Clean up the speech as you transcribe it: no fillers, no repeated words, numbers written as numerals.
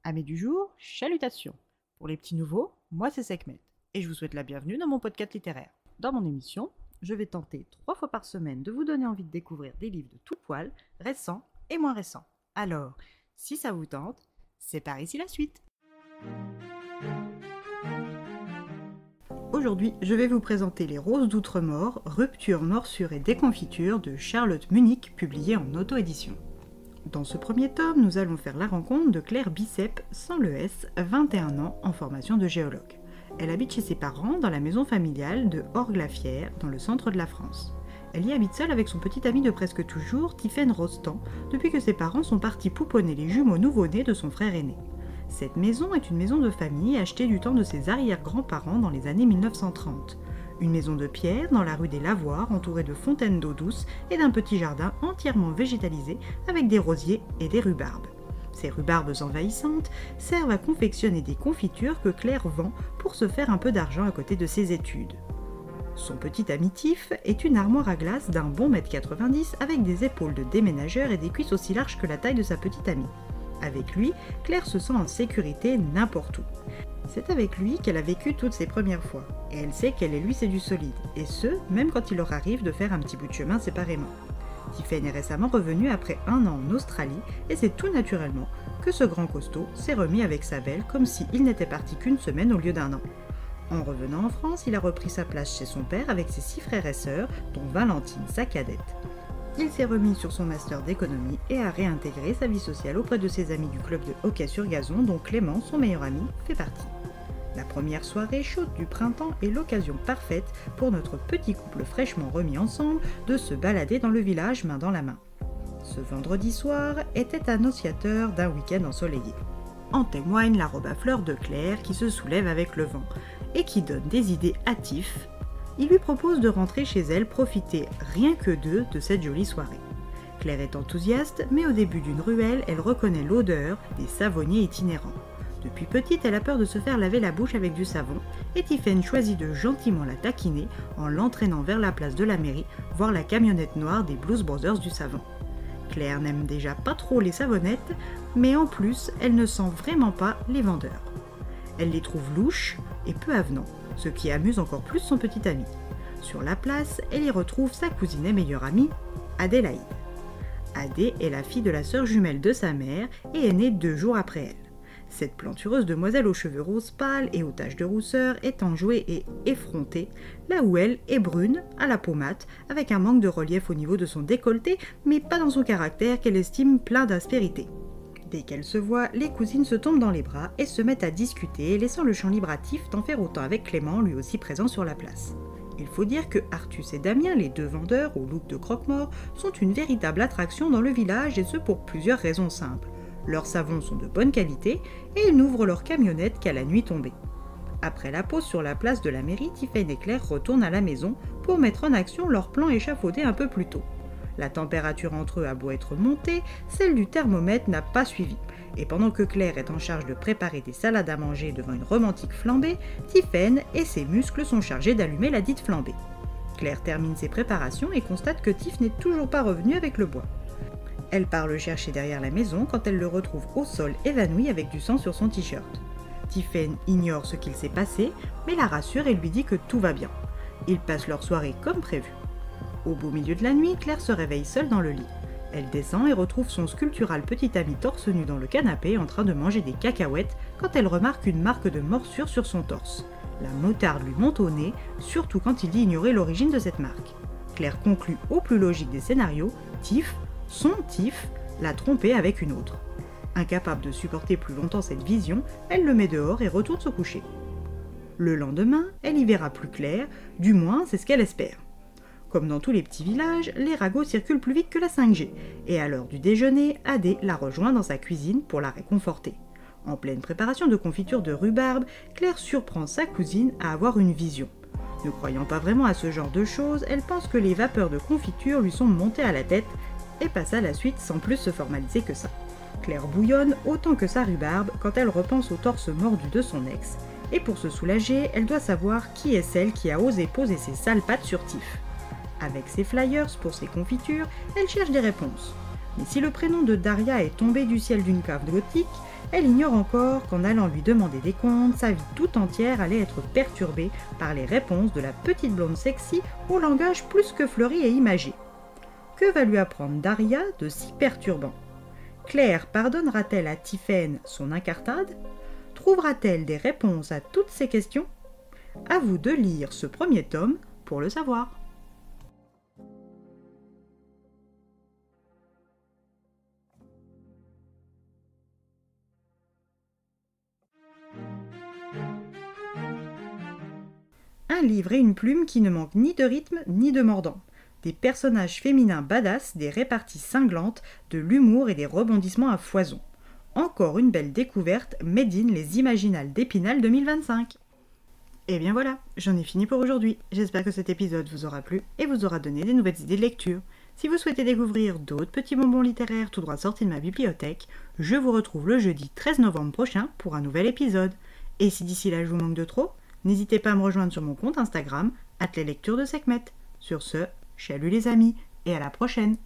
Amis du jour, chalutations. Pour les petits nouveaux, moi c'est Sekhmet et je vous souhaite la bienvenue dans mon podcast littéraire. Dans mon émission, je vais tenter 3 fois par semaine de vous donner envie de découvrir des livres de tout poil, récents et moins récents. Alors, si ça vous tente, c'est par ici la suite. Aujourd'hui, je vais vous présenter Les Roses d'Outremort, rupture, morsure et déconfiture de Charlotte Munich, publié en auto-édition. Dans ce premier tome, nous allons faire la rencontre de Claire Bicep, sans le S, 21 ans, en formation de géologue. Elle habite chez ses parents dans la maison familiale de Orgue-la-Fière, dans le centre de la France. Elle y habite seule avec son petit ami de presque toujours, Tiffaine Rostand, depuis que ses parents sont partis pouponner les jumeaux nouveau-nés de son frère aîné. Cette maison est une maison de famille achetée du temps de ses arrière-grands-parents dans les années 1930. Une maison de pierre dans la rue des Lavoirs, entourée de fontaines d'eau douce et d'un petit jardin entièrement végétalisé avec des rosiers et des rhubarbes. Ces rhubarbes envahissantes servent à confectionner des confitures que Claire vend pour se faire un peu d'argent à côté de ses études. Son petit ami Tiff est une armoire à glace d'un bon 1,90 m avec des épaules de déménageur et des cuisses aussi larges que la taille de sa petite amie. Avec lui, Claire se sent en sécurité n'importe où. C'est avec lui qu'elle a vécu toutes ses premières fois, et elle sait qu'elle et lui c'est du solide, et ce, même quand il leur arrive de faire un petit bout de chemin séparément. Tiffaine est récemment revenu après 1 an en Australie, et c'est tout naturellement que ce grand costaud s'est remis avec sa belle comme s'il n'était parti qu'une semaine au lieu d'1 an. En revenant en France, il a repris sa place chez son père avec ses 6 frères et sœurs, dont Valentine, sa cadette. Il s'est remis sur son master d'économie et a réintégré sa vie sociale auprès de ses amis du club de hockey sur gazon dont Clément, son meilleur ami, fait partie. La première soirée chaude du printemps est l'occasion parfaite pour notre petit couple fraîchement remis ensemble de se balader dans le village main dans la main. Ce vendredi soir était annonciateur d'un week-end ensoleillé. En témoigne la robe à fleurs de Claire qui se soulève avec le vent et qui donne des idées à Tiff. Il lui propose de rentrer chez elle profiter rien que d'eux de cette jolie soirée. Claire est enthousiaste, mais au début d'une ruelle, elle reconnaît l'odeur des savonniers itinérants. Depuis petite, elle a peur de se faire laver la bouche avec du savon, et Tiffaine choisit de gentiment la taquiner en l'entraînant vers la place de la mairie, voir la camionnette noire des Blues Brothers du savon. Claire n'aime déjà pas trop les savonnettes, mais en plus, elle ne sent vraiment pas les vendeurs. Elle les trouve louches et peu avenants, ce qui amuse encore plus son petit ami. Sur la place, elle y retrouve sa cousine et meilleure amie, Adélaïde. Adé est la fille de la sœur jumelle de sa mère et est née 2 jours après elle. Cette plantureuse demoiselle aux cheveux roses pâles et aux taches de rousseur est enjouée et effrontée, là où elle est brune, à la peau mate, avec un manque de relief au niveau de son décolleté, mais pas dans son caractère qu'elle estime plein d'aspérité. Dès qu'elles se voient, les cousines se tombent dans les bras et se mettent à discuter, laissant le champ libre à Tiff d'en faire autant avec Clément, lui aussi présent sur la place. Il faut dire que Artus et Damien, les 2 vendeurs au look de croque-mort, sont une véritable attraction dans le village et ce pour plusieurs raisons simples. Leurs savons sont de bonne qualité et ils n'ouvrent leur camionnette qu'à la nuit tombée. Après la pause sur la place de la mairie, Tiffaine et Claire retournent à la maison pour mettre en action leur plan échafaudé un peu plus tôt. La température entre eux a beau être montée, celle du thermomètre n'a pas suivi. Et pendant que Claire est en charge de préparer des salades à manger devant une romantique flambée, Tiffaine et ses muscles sont chargés d'allumer la dite flambée. Claire termine ses préparations et constate que Tiff n'est toujours pas revenu avec le bois. Elle part le chercher derrière la maison quand elle le retrouve au sol évanoui avec du sang sur son t-shirt. Tiffaine ignore ce qu'il s'est passé, mais la rassure et lui dit que tout va bien. Ils passent leur soirée comme prévu. Au beau milieu de la nuit, Claire se réveille seule dans le lit. Elle descend et retrouve son sculptural petit ami torse nu dans le canapé en train de manger des cacahuètes quand elle remarque une marque de morsure sur son torse. La moutarde lui monte au nez, surtout quand il dit ignorer l'origine de cette marque. Claire conclut au plus logique des scénarios, Tiff, son Tiff, l'a trompé avec une autre. Incapable de supporter plus longtemps cette vision, elle le met dehors et retourne se coucher. Le lendemain, elle y verra plus clair, du moins c'est ce qu'elle espère. Comme dans tous les petits villages, les ragots circulent plus vite que la 5G, et à l'heure du déjeuner, Adé la rejoint dans sa cuisine pour la réconforter. En pleine préparation de confiture de rhubarbe, Claire surprend sa cousine à avoir une vision. Ne croyant pas vraiment à ce genre de choses, elle pense que les vapeurs de confiture lui sont montées à la tête et passe à la suite sans plus se formaliser que ça. Claire bouillonne autant que sa rhubarbe quand elle repense au torse mordu de son ex, et pour se soulager, elle doit savoir qui est celle qui a osé poser ses sales pattes sur Tiff. Avec ses flyers pour ses confitures, elle cherche des réponses. Mais si le prénom de Daria est tombé du ciel d'une cave gothique, elle ignore encore qu'en allant lui demander des comptes, sa vie tout entière allait être perturbée par les réponses de la petite blonde sexy au langage plus que fleuri et imagé. Que va lui apprendre Daria de si perturbant? Claire pardonnera-t-elle à Tiphaine son incartade? Trouvera-t-elle des réponses à toutes ces questions? À vous de lire ce premier tome pour le savoir. Un livre et une plume qui ne manquent ni de rythme ni de mordant. Des personnages féminins badass, des réparties cinglantes, de l'humour et des rebondissements à foison. Encore une belle découverte made in les Imaginales d'Épinal 2025. Et bien voilà, j'en ai fini pour aujourd'hui. J'espère que cet épisode vous aura plu et vous aura donné des nouvelles idées de lecture. Si vous souhaitez découvrir d'autres petits bonbons littéraires tout droit sortis de ma bibliothèque, je vous retrouve le jeudi 13 novembre prochain pour un nouvel épisode. Et si d'ici là je vous manque de trop, n'hésitez pas à me rejoindre sur mon compte Instagram, @leslecturesdeSekhmet. Sur ce, chalut les amis, et à la prochaine!